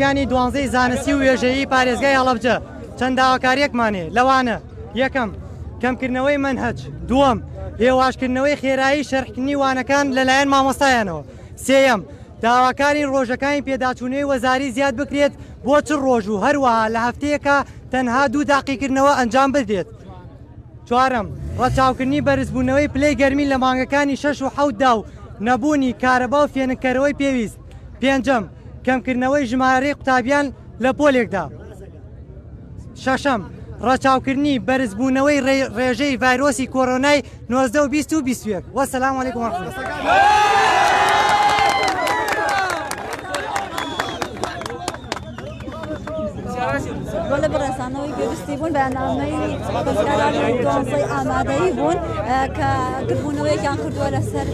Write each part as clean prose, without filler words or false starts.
ینی دوانزەی زانستی و وێژەیی پارێزگای هەڵەبجە چەند داواکاریەکمانێ لەوانە یەکەم کەمکردنەوەی منهەج، دووەم هێواشکردنەوەی خێرایی شەرحکردنی وانەکان لەلایەن مامۆستایانەوە، سێیەم داواکاری ڕۆژەکانی پێداچوونەوەی وەزاری زیاد بکرێت بۆ چ ڕۆژ و هەروەها لە هەفتەیەکە تەنها 2 داقیکردنەوە ئەنجام بدرێت. چوارەم ڕەچاوکردنی بەرزبوونەوەی پلەی گەرمی لە مانگەکانی 6 و 7 دا و نەبوونی کارەبا و فێنکەرەوەی پێویست. پێنجەم کەمکردنەوەی ژمارەی قوتابیان لە پۆلێکدا. شەشەم ڕەچاوکردنی بەرزبوونەوەی ڕێژەی ڤایرۆسی کۆرۆنای 19 و 20 و 21. وەسەلام عەلەیکوم وەڕەحمەتوڵڵاه. وەلە بەڕێزانەوەی پێویستی بوون بەیاننامەی بەزگارانی دوانزەی ئامادەیی بوون کە گربوونەوەیەکیان کردووە لەسەر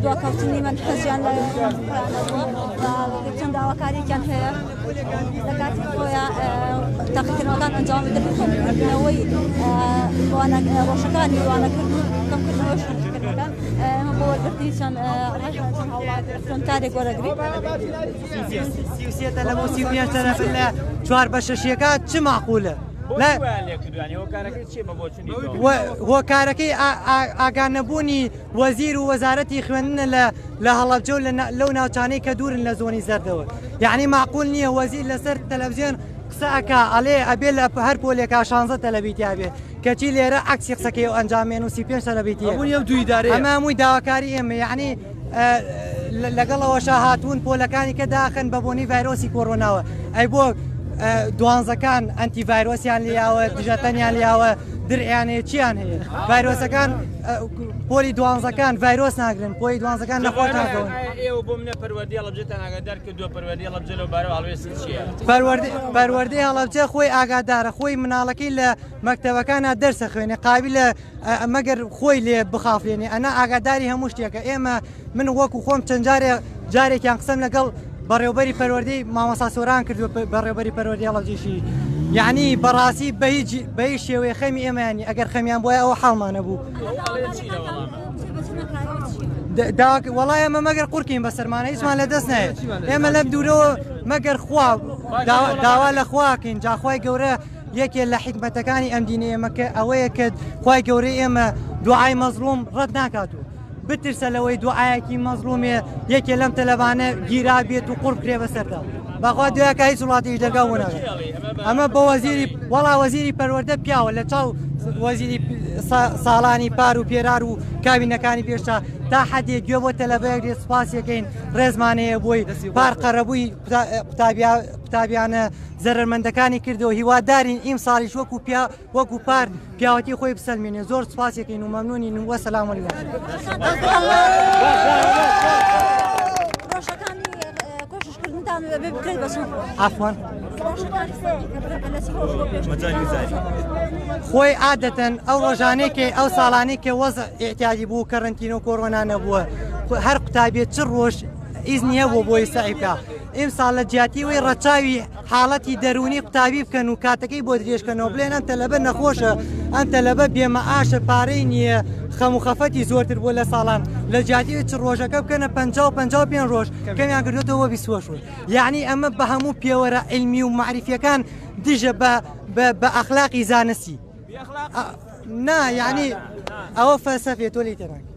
دواکەوتنی منهەجیان لە چەند داواکاریێکیان هەیە لە کاتی خۆیان تاقیکردنەوەکان ئەنجام بدەن کەمکردنەوەی ڕۆژەکانی وانەکردن و کەمکردنەوەی شەرکردنەکان ئەمە بۆ وەرگرتنی چەند فرۆنتارێک وەرەگری 33 لە بۆ 35 تەرەف لە 4 بە 6ەکە چ معقولە؟ هۆکارەکەی ئاگانەبوونی وەزیر و وەزارەتی خوێندنە لە هەڵەبجە و لەو ناوچانەی کە دوورن لە زۆنی زەردەوە. یعنی معقول نییە وەزیر لەسەر تەلەڤیزیۆن قسە ئەکا ئەڵێ ئەبێ لە هەر پۆلێکا 16 تەلەڤیزیۆن بێ کەچی لێرە عەکسی قسەکەی و ئەنجامێن و 35 تەلەڤیزیۆن ئەمە هەمووی داواکاری ئێمە. یعنی لەگەڵەوەشە هاتوون پۆلەکانی کە داخن بە بۆنی ڤایرۆسی کۆرۆناوە ئەی بۆ دوانزەکان ئەنتی ڤایرۆسیان لیاوە دژەتەنیان لیاوە درعیانەیە چیان هەیە ڤایرۆسەکان پۆلی دوانزەکان ڤایرۆس ناگرن پۆلی دوانزەکان نەخۆش ناکەون. ئێوە بۆ منە پەروەردەی هەڵەبجەتان ئاگادار کردووە پەروەردەی هەڵەبجە لەو بارەوە هەڵوێستی چییە؟ پەروەردەی هەڵەبجە خۆی ئاگادارە خۆی مناڵەکەی لە مەکتەبەکانە دەرسە خوێنێ قابلە مەگەر خۆی لێ بخافرێنێ ئەنا ئاگاداری هەموو شتێکە. ئێمە من وەکو خۆم چەند جارێکیان قسەم لەگەڵ بەڕێوەبەری پەروەردەی مامۆستا سۆران کردووە بەڕێوەبەری پەروەردەی هەڵەبجەشی. یعنی بەڕاستی بە هیچ شێوەیە خەمی ئێمەیانی ئەگەر خەمیان بۆیە ئەوە حاڵمانە بوو. وەڵای ئەمە مەگەر قورکین بە سەرمانە هیچمان لە دەست نایێت. ئێمە لەم دوورەوە مەگەر خوا داوا لە خواکەین جاخوای گەورە یەکێ لە حیکمەتەکانی ئەم دینە ئێمە کە ئەوەیە کە خوای گەورەی ئێمە دوعای مەزلوم ڕەت ناکاتوە. بترسە لەوەی دوعایەکی مەزلومێ یەکێ لەم تەلەبانە گیرا بێت و قورب کرێ بەسەردا. بەخوا دوایەکە هیچ وڵاتیش دەرگا بوونەوە. ئەمە بە وەزیری وەڵا وەزیری پەروەردە پیاوە لە چاو وەزیری ساڵانی پار و پێرار و کابینەکانی پێشتا تا حەدێک گوێ بۆ تەلەبەیەک دێت سوپاسیەکەین ڕێزمانەیە بۆی پار قەرەبووی قوتابیانە زەرمەندەکانی کردەوە هیوادارین ئیم ساڵیش وەکو پار پیاوەتی خۆی بسەلمێنێ زۆر سوپاسیەکەین و مەمنونین و وەسەلام عەلەیکوم. عەفوان خۆی عادەتەن ئەو ڕۆژانێکێ ئەو ساڵانێکێ وەزع ئێحتیاجی بوو کەڕەنتینە و کۆڕۆنا نەبووە هەر قوتابێت چ ڕۆژ ئیزنیە بۆ بۆی سەعیبکە. ئێمساڵ لە جیاتیەوەی ڕەچاوی حاڵەتی دەرونی قوتابی بکەن و کاتەکەی بۆ درێژکەنەوە بڵێن ئەم تەلەبە نەخۆشە ئەم تەلەبە بێمەعاشە پارەی نییە خەم و خەفەتی زۆرتر بۆ لە ساڵان لە جیاتیوی چ ڕۆژەکە بکەنە 55 ڕۆژ کەمیان کردوێتەوە 20 ڕۆژ. یعنی ئەمە بە هەموو پێوەرە عیلمی و معریفیەکان دژە بە ئەخلاقی زانستی نا یعنی ئەوە فەلسەفێ تۆ لی تێناکە.